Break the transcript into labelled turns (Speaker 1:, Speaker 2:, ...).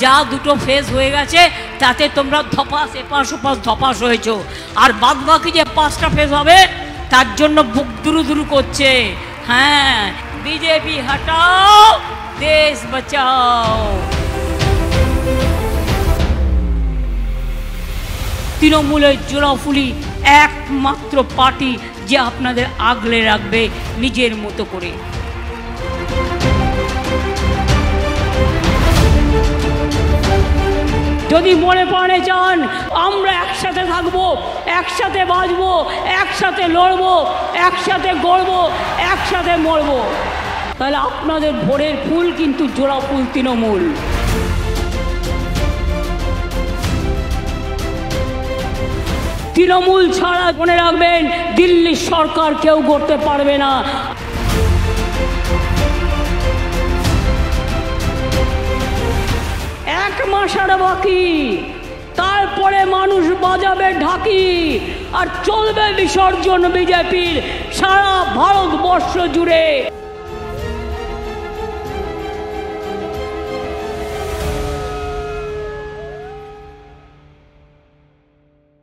Speaker 1: যা দুটো ফেজ হয়ে গেছে তাতে তোমরা ধপাস এপাশ ওপাশ ধপাস হয়েছো, আর বাদ বাকি যে 5টা ফেজ হবে তার জন্য বুক দুরু দুরু করছে। হ্যাঁ, বিজেপি হটাও, দেশ বাঁচাও। তৃণমূলের জোড়াফুলি একমাত্র পার্টি যে আপনাদের আগলে রাখবে নিজের মতো করে। যদি মনে প্রাণে চান আমরা একসাথে থাকবো, একসাথে বাঁচবো, একসাথে লড়বো, একসাথে গড়বো, একসাথে মরবো, তাহলে আপনাদের ভোরের ফুল কিন্তু জোড়া ফুল তৃণমূল। তৃণমূল ছাড়া মনে রাখবেন দিল্লির সরকার কেউ করতে পারবে না। এক মাস আর বাকি, তারপরে মানুষ বাজাবে ঢাকি, আর চলবে বিসর্জন বিজেপির সারা ভারতবর্ষ জুড়ে।